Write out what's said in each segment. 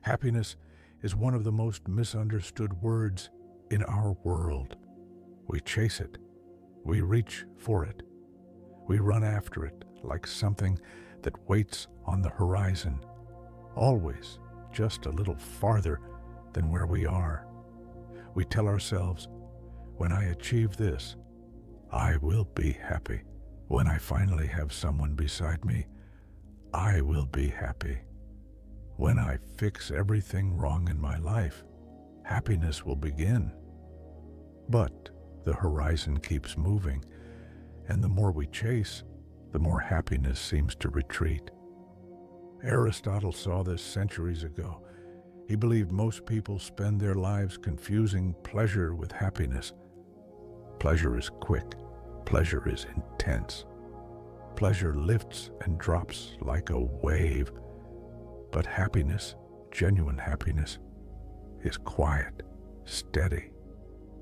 Happiness is one of the most misunderstood words in our world. We chase it. We reach for it. We run after it like something that waits on the horizon, always just a little farther than where we are. We tell ourselves, when I achieve this, I will be happy. When I finally have someone beside me, I will be happy. When I fix everything wrong in my life, happiness will begin. But the horizon keeps moving, and the more we chase, the more happiness seems to retreat. Aristotle saw this centuries ago. He believed most people spend their lives confusing pleasure with happiness. Pleasure is quick. Pleasure is intense. Pleasure lifts and drops like a wave. But happiness, genuine happiness, is quiet, steady,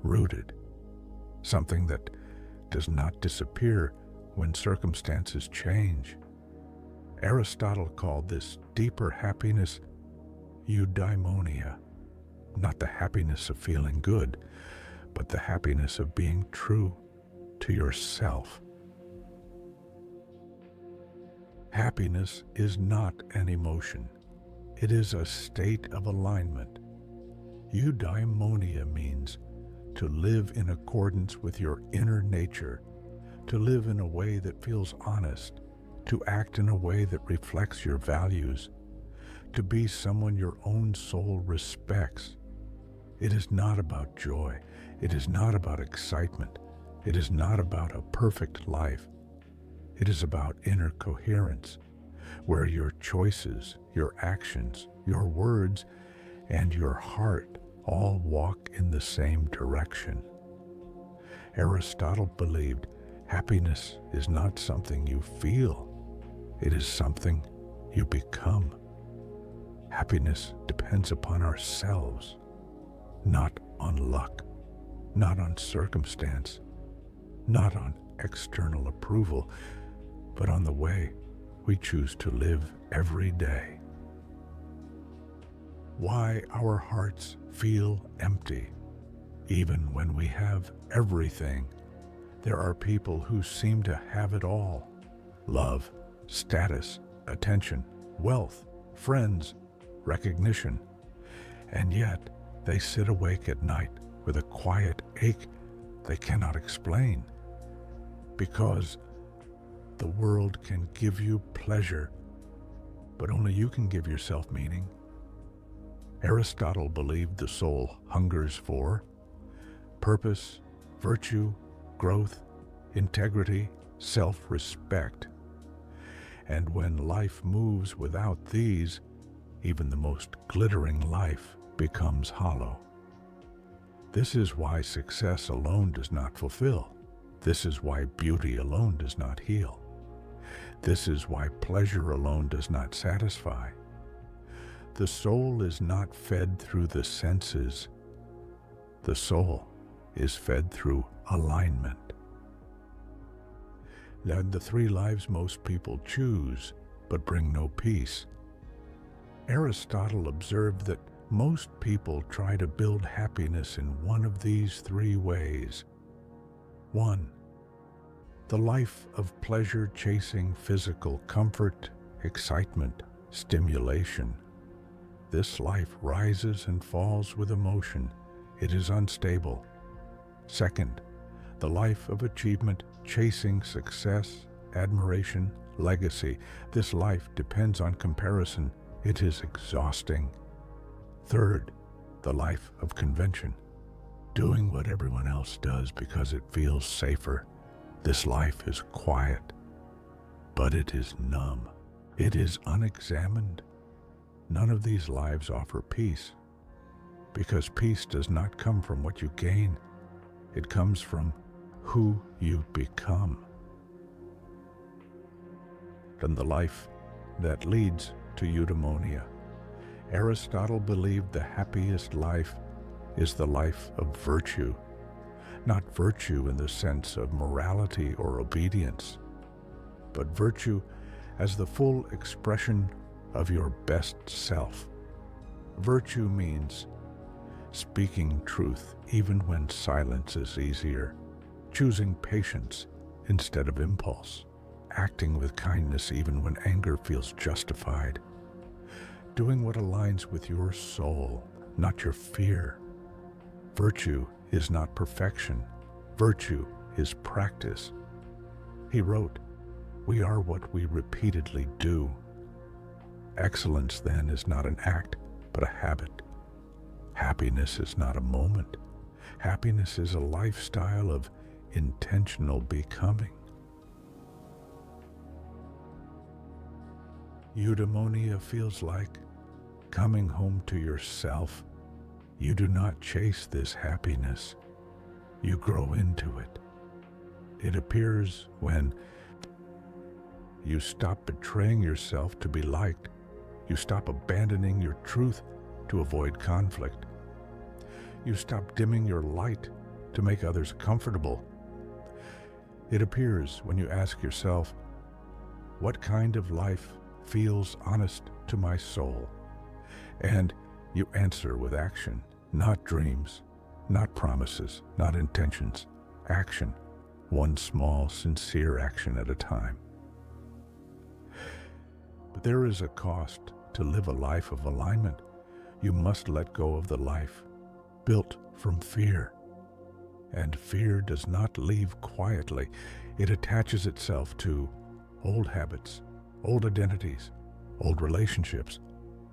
rooted. Something that does not disappear when circumstances change. Aristotle called this deeper happiness Eudaimonia, not the happiness of feeling good, but the happiness of being true to yourself. Happiness is not an emotion. It is a state of alignment. Eudaimonia means to live in accordance with your inner nature, to live in a way that feels honest, to act in a way that reflects your values, to be someone your own soul respects. It is not about joy. It is not about excitement. It is not about a perfect life. It is about inner coherence, where your choices, your actions, your words, and your heart all walk in the same direction. Aristotle believed happiness is not something you feel. It is something you become. Happiness depends upon ourselves, not on luck, not on circumstance, not on external approval, but on the way we choose to live every day. Why our hearts feel empty, even when we have everything. There are people who seem to have it all: love, status, attention, wealth, friends, recognition. And yet they sit awake at night with a quiet ache they cannot explain. Because the world can give you pleasure, but only you can give yourself meaning. Aristotle believed the soul hungers for purpose, virtue, growth, integrity, self-respect. And when life moves without these, even the most glittering life becomes hollow. This is why success alone does not fulfill. This is why beauty alone does not heal. This is why pleasure alone does not satisfy. The soul is not fed through the senses. The soul is fed through alignment. Now, the three lives most people choose but bring no peace. Aristotle observed that most people try to build happiness in one of these three ways. 1. The life of pleasure chasing physical comfort, excitement, stimulation. This life rises and falls with emotion. It is unstable. 2nd, the life of achievement chasing success, admiration, legacy. This life depends on comparison. It is exhausting. 3rd, the life of convention, doing what everyone else does because it feels safer. This life is quiet, but it is numb. It is unexamined. None of these lives offer peace, because peace does not come from what you gain. It comes from who you become. Then the life that leads to eudaimonia. Aristotle believed the happiest life is the life of virtue, not virtue in the sense of morality or obedience, but virtue as the full expression of your best self. Virtue means speaking truth even when silence is easier, choosing patience instead of impulse, acting with kindness even when anger feels justified, doing what aligns with your soul, not your fear. Virtue is not perfection. Virtue is practice. He wrote, "We are what we repeatedly do." Excellence, then, is not an act, but a habit. Happiness is not a moment. Happiness is a lifestyle of intentional becoming. Eudaimonia feels like coming home to yourself. You do not chase this happiness. You grow into it. It appears when you stop betraying yourself to be liked. You stop abandoning your truth to avoid conflict. You stop dimming your light to make others comfortable. It appears when you ask yourself, what kind of life feels honest to my soul? And you answer with action, not dreams, not promises, not intentions. Action, one small, sincere action at a time. But there is a cost to live a life of alignment. You must let go of the life built from fear. And fear does not leave quietly. It attaches itself to old habits, old identities, old relationships,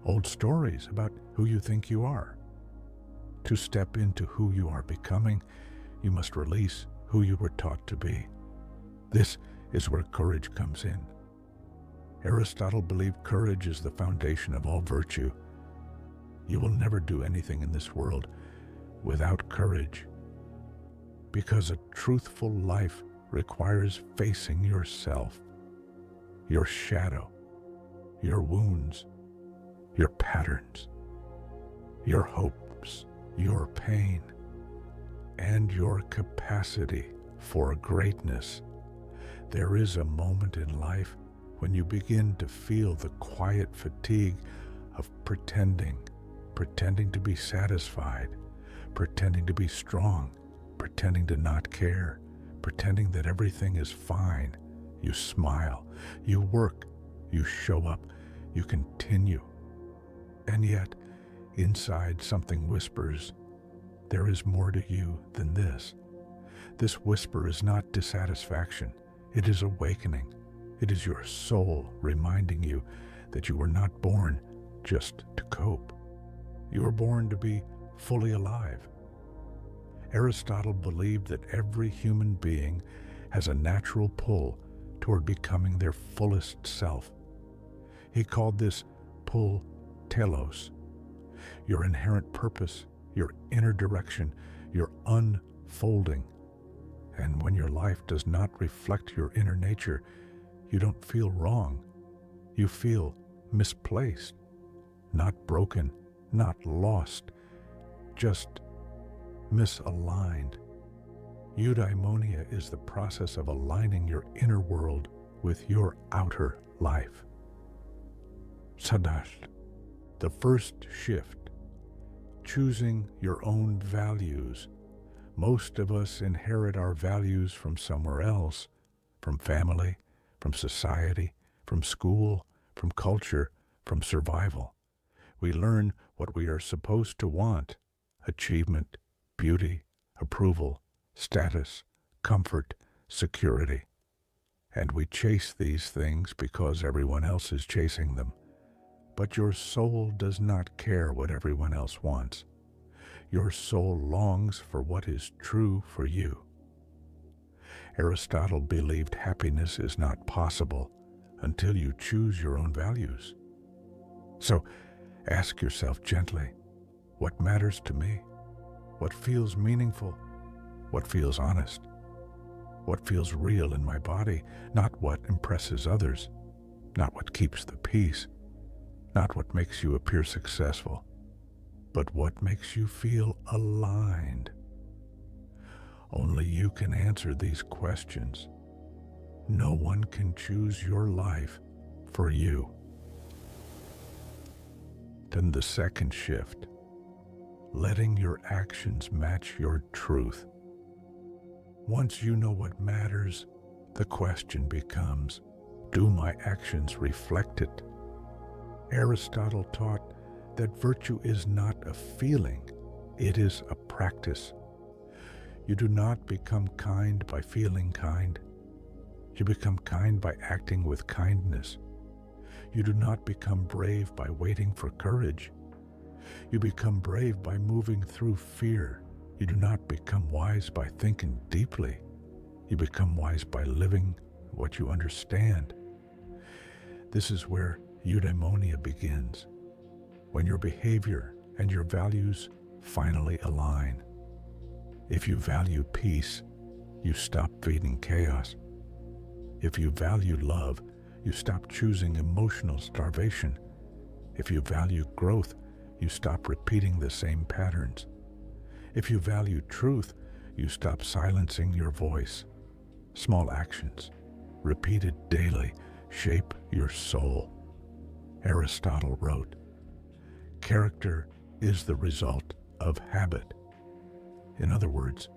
old stories about who you think you are. To step into who you are becoming, you must release who you were taught to be. This is where courage comes in. Aristotle believed courage is the foundation of all virtue. You will never do anything in this world without courage, because a truthful life requires facing yourself, your shadow, your wounds, your patterns, your hopes, your pain, and your capacity for greatness. There is a moment in life when you begin to feel the quiet fatigue of pretending to be satisfied, pretending to be strong, pretending to not care, pretending that everything is fine. You smile, you work, you show up, you continue. And yet, inside something whispers, there is more to you than this. This whisper is not dissatisfaction, it is awakening. It is your soul reminding you that you were not born just to cope. You were born to be fully alive. Aristotle believed that every human being has a natural pull toward becoming their fullest self. He called this pull telos, your inherent purpose, your inner direction, your unfolding. And when your life does not reflect your inner nature, you don't feel wrong. You feel misplaced, not broken, not lost, just misaligned. Eudaimonia is the process of aligning your inner world with your outer life. Sadash, the first shift, choosing your own values. Most of us inherit our values from somewhere else, from family, from society, from school, from culture, from survival. We learn what we are supposed to want: achievement, beauty, approval, status, comfort, security. And we chase these things because everyone else is chasing them. But your soul does not care what everyone else wants. Your soul longs for what is true for you. Aristotle believed happiness is not possible until you choose your own values. So ask yourself gently, what matters to me? What feels meaningful? What feels honest? What feels real in my body? Not what impresses others, not what keeps the peace, not what makes you appear successful, but what makes you feel aligned. Only you can answer these questions. No one can choose your life for you. And the second shift, letting your actions match your truth. Once you know what matters, the question becomes, do my actions reflect it? Aristotle taught that virtue is not a feeling, it is a practice. You do not become kind by feeling kind. You become kind by acting with kindness. You do not become brave by waiting for courage. You become brave by moving through fear. You do not become wise by thinking deeply. You become wise by living what you understand. This is where Eudaimonia begins, when your behavior and your values finally align. If you value peace, you stop feeding chaos. If you value love, you stop choosing emotional starvation. If you value growth, you stop repeating the same patterns. If you value truth, you stop silencing your voice. Small actions, repeated daily, shape your soul. Aristotle wrote, "Character is the result of habit." In other words,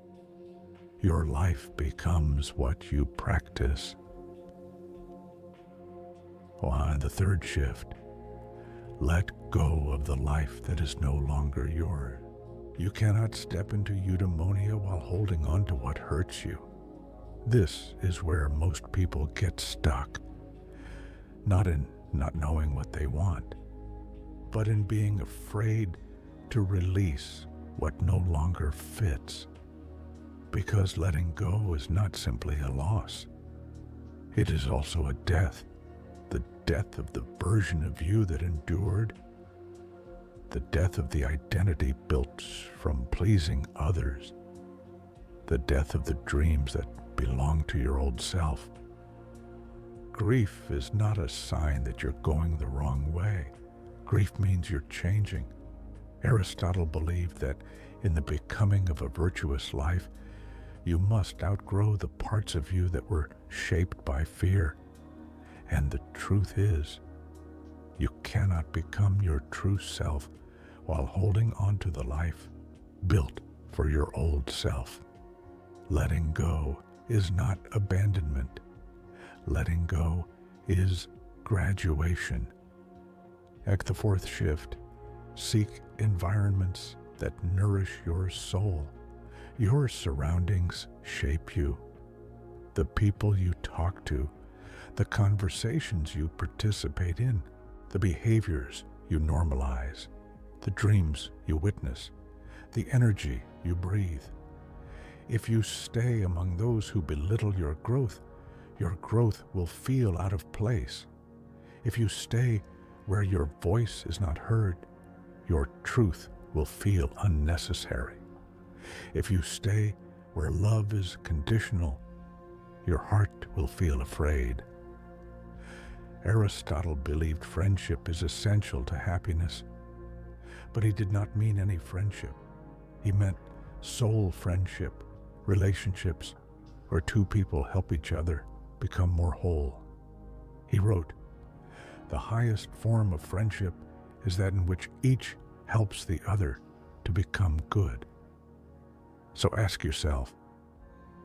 your life becomes what you practice. And the third shift, let go of the life that is no longer yours. You cannot step into eudaimonia while holding on to what hurts you. This is where most people get stuck, not in not knowing what they want, but in being afraid to release what no longer fits. Because letting go is not simply a loss. It is also a death, the death of the version of you that endured, the death of the identity built from pleasing others, the death of the dreams that belong to your old self. Grief is not a sign that you're going the wrong way. Grief means you're changing. Aristotle believed that in the becoming of a virtuous life, you must outgrow the parts of you that were shaped by fear. And the truth is, you cannot become your true self while holding on to the life built for your old self. Letting go is not abandonment. Letting go is graduation. At the fourth shift, seek environments that nourish your soul. Your surroundings shape you. The people you talk to, the conversations you participate in, the behaviors you normalize, the dreams you witness, the energy you breathe. If you stay among those who belittle your growth will feel out of place. If you stay where your voice is not heard, your truth will feel unnecessary. If you stay where love is conditional, your heart will feel afraid. Aristotle believed friendship is essential to happiness, but he did not mean any friendship. He meant soul friendship, relationships where two people help each other become more whole. He wrote, "The highest form of friendship is that in which each helps the other to become good." So ask yourself,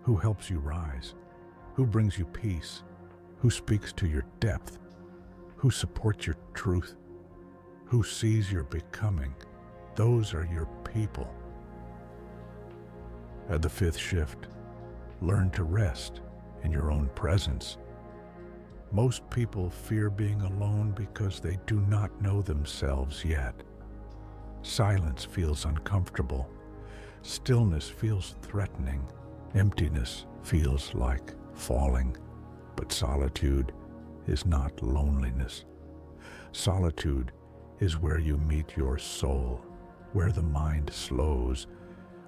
who helps you rise? Who brings you peace? Who speaks to your depth? Who supports your truth? Who sees your becoming? Those are your people. At the fifth shift, learn to rest in your own presence. Most people fear being alone because they do not know themselves yet. Silence feels uncomfortable. Stillness feels threatening. Emptiness feels like falling. But solitude is not loneliness. Solitude is where you meet your soul, where the mind slows,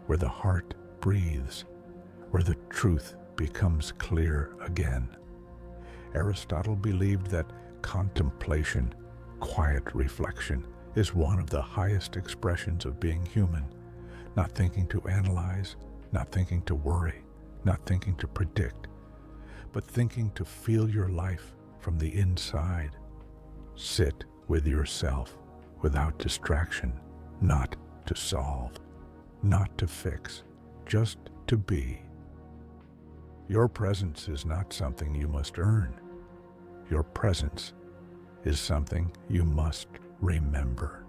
where the heart breathes, where the truth becomes clear again. Aristotle believed that contemplation, quiet reflection, is one of the highest expressions of being human. Not thinking to analyze, not thinking to worry, not thinking to predict, but thinking to feel your life from the inside. Sit with yourself, without distraction, not to solve, not to fix, just to be. Your presence is not something you must earn. Your presence is something you must remember.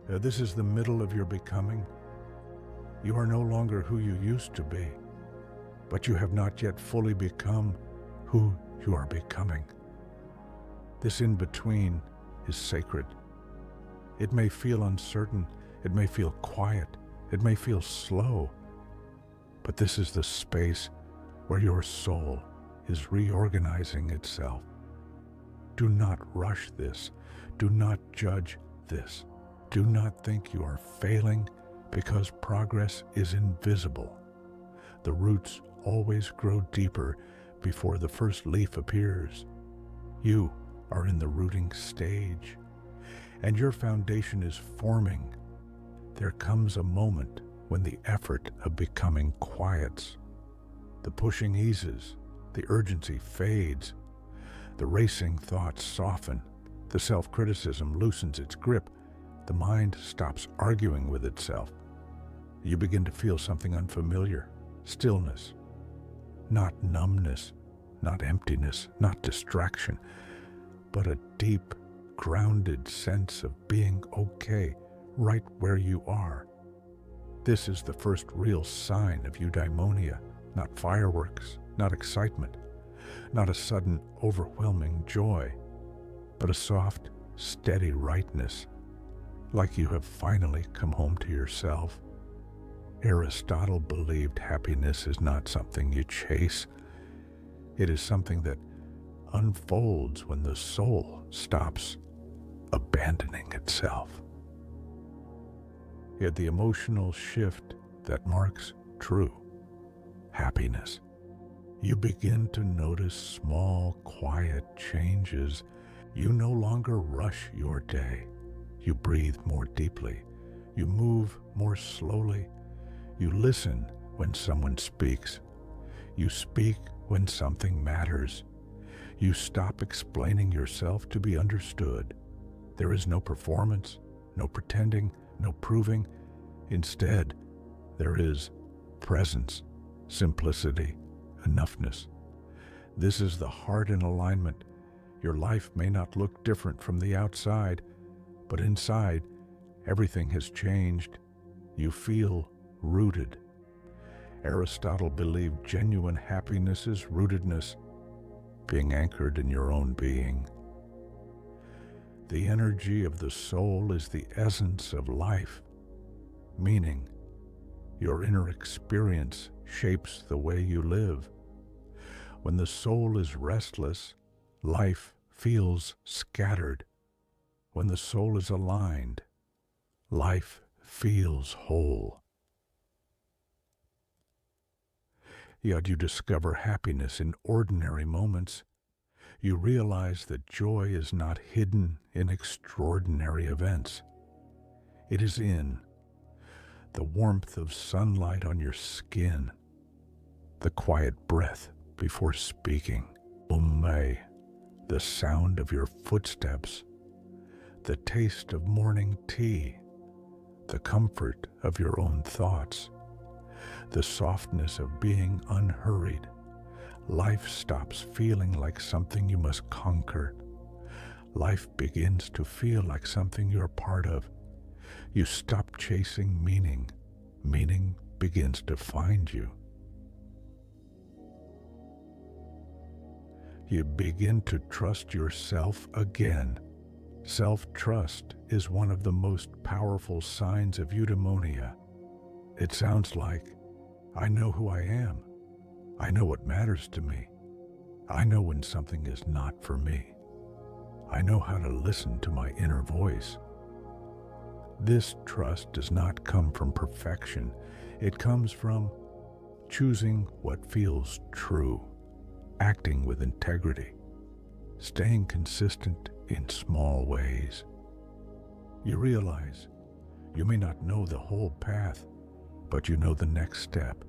This is the middle of your becoming. You are no longer who you used to be, but you have not yet fully become who you are becoming. This in-between is sacred. It may feel uncertain, it may feel quiet, it may feel slow, but this is the space where your soul is reorganizing itself. Do not rush this. Do not judge this. Do not think you are failing because progress is invisible. The roots always grow deeper before the first leaf appears. You are in the rooting stage, and your foundation is forming. There comes a moment when the effort of becoming quiets. The pushing eases, the urgency fades, the racing thoughts soften, the self-criticism loosens its grip, the mind stops arguing with itself. You begin to feel something unfamiliar, stillness, not numbness, not emptiness, not distraction, but a deep, grounded sense of being okay right where you are. This is the first real sign of eudaimonia, not fireworks, not excitement, not a sudden, overwhelming joy, but a soft, steady rightness, like you have finally come home to yourself. Aristotle believed happiness is not something you chase. It is something that unfolds when the soul stops abandoning itself. Yet the emotional shift that marks true happiness. You begin to notice small, quiet changes. You no longer rush your day. You breathe more deeply. You move more slowly. You listen when someone speaks. You speak when something matters. You stop explaining yourself to be understood. There is no performance, no pretending, no proving. Instead, there is presence, simplicity, enoughness. This is the heart in alignment. Your life may not look different from the outside, but inside, everything has changed. You feel rooted. Aristotle believed genuine happiness is rootedness, being anchored in your own being. The energy of the soul is the essence of life, meaning your inner experience shapes the way you live. When the soul is restless, life feels scattered. When the soul is aligned, life feels whole. Yet you discover happiness in ordinary moments. You realize that joy is not hidden in extraordinary events. It is in the warmth of sunlight on your skin, the quiet breath before speaking, the sound of your footsteps, the taste of morning tea, the comfort of your own thoughts, the softness of being unhurried. Life stops feeling like something you must conquer. Life begins to feel like something you're part of. You stop chasing meaning. Meaning begins to find you. You begin to trust yourself again. Self-trust is one of the most powerful signs of eudaimonia. It sounds like, I know who I am. I know what matters to me. I know when something is not for me. I know how to listen to my inner voice. This trust does not come from perfection. It comes from choosing what feels true, acting with integrity, staying consistent in small ways. You realize you may not know the whole path, but you know the next step,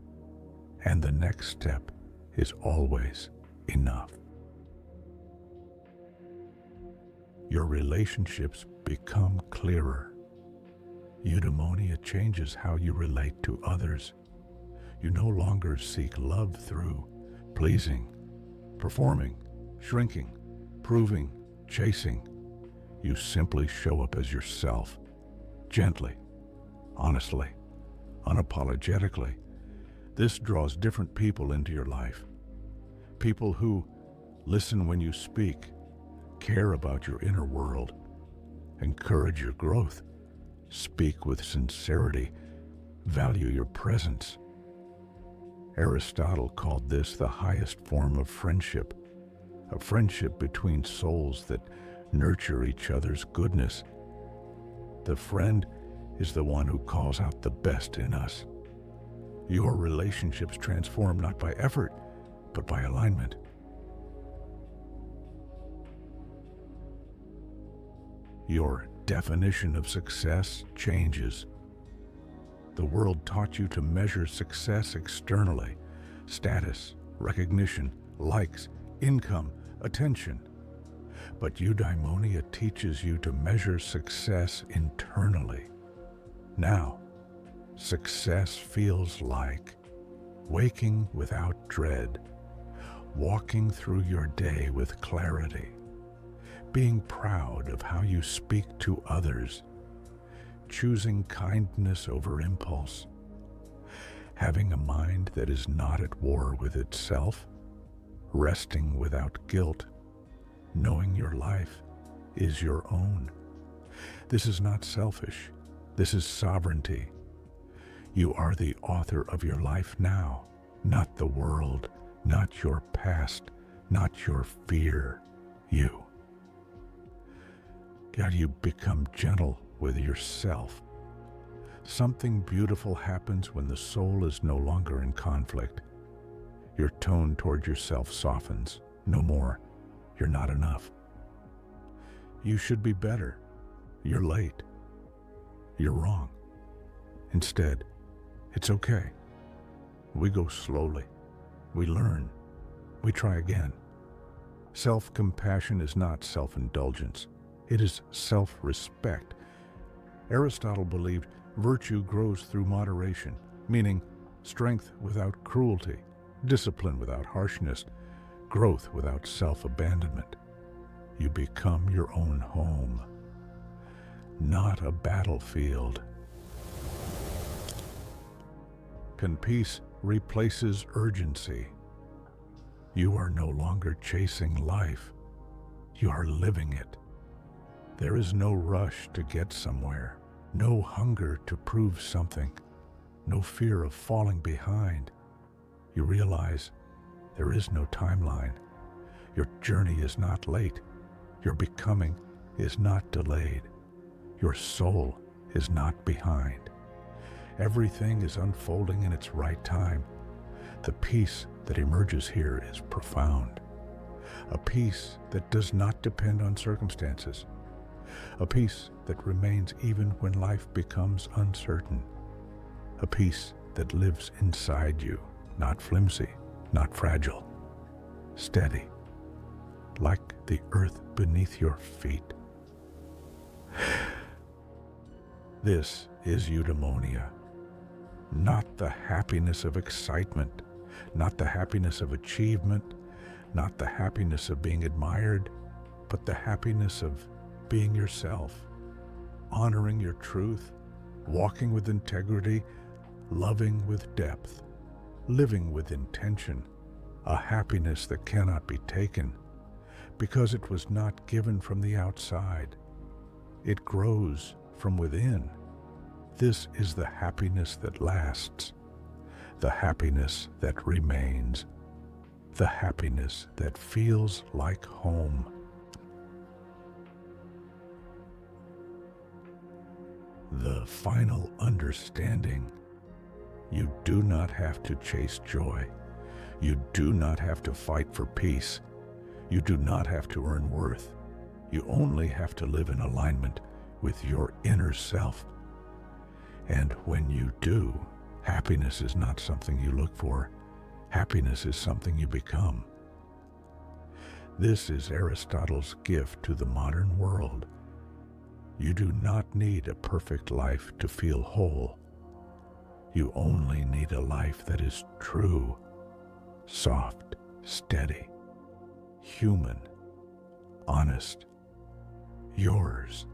and the next step is always enough. Your relationships become clearer. Eudaimonia changes how you relate to others. You no longer seek love through pleasing, performing, shrinking, proving, chasing. You simply show up as yourself, gently, honestly, unapologetically. This draws different people into your life. People who listen when you speak, care about your inner world, encourage your growth, speak with sincerity, value your presence. Aristotle called this the highest form of friendship, a friendship between souls that nurture each other's goodness. The friend is the one who calls out the best in us. Your relationships transform not by effort, but by alignment. Your definition of success changes. The world taught you to measure success externally: status, recognition, likes, income, attention. But Eudaimonia teaches you to measure success internally. Now, success feels like waking without dread, walking through your day with clarity, being proud of how you speak to others, choosing kindness over impulse, having a mind that is not at war with itself, resting without guilt, knowing your life is your own. This is not selfish. This is sovereignty. You are the author of your life now, not the world, not your past, not your fear. You. God, you become gentle with yourself. Something beautiful happens when the soul is no longer in conflict. Your tone toward yourself softens. No more. You're not enough. You should be better. You're late. You're wrong. Instead, it's okay. We go slowly. We learn. We try again. Self-compassion is not self-indulgence. It is self-respect. Aristotle believed virtue grows through moderation, meaning strength without cruelty, discipline without harshness, growth without self-abandonment. You become your own home, not a battlefield. Peace replaces urgency. You are no longer chasing life. You are living it. There is no rush to get somewhere, no hunger to prove something, no fear of falling behind. You realize there is no timeline. Your journey is not late. Your becoming is not delayed. Your soul is not behind. Everything is unfolding in its right time. The peace that emerges here is profound. A peace that does not depend on circumstances. A peace that remains even when life becomes uncertain. A peace that lives inside you, not flimsy, not fragile, steady, like the earth beneath your feet. This is eudaimonia, not the happiness of excitement, not the happiness of achievement, not the happiness of being admired, but the happiness of being yourself, honoring your truth, walking with integrity, loving with depth, living with intention, a happiness that cannot be taken, because it was not given from the outside. It grows from within. This is the happiness that lasts, the happiness that remains, the happiness that feels like home. The final understanding: you do not have to chase joy. You do not have to fight for peace. You do not have to earn worth. You only have to live in alignment with your inner self. And when you do, happiness is not something you look for. Happiness is something you become. This is Aristotle's gift to the modern world. You do not need a perfect life to feel whole. You only need a life that is true, soft, steady, human, honest, yours.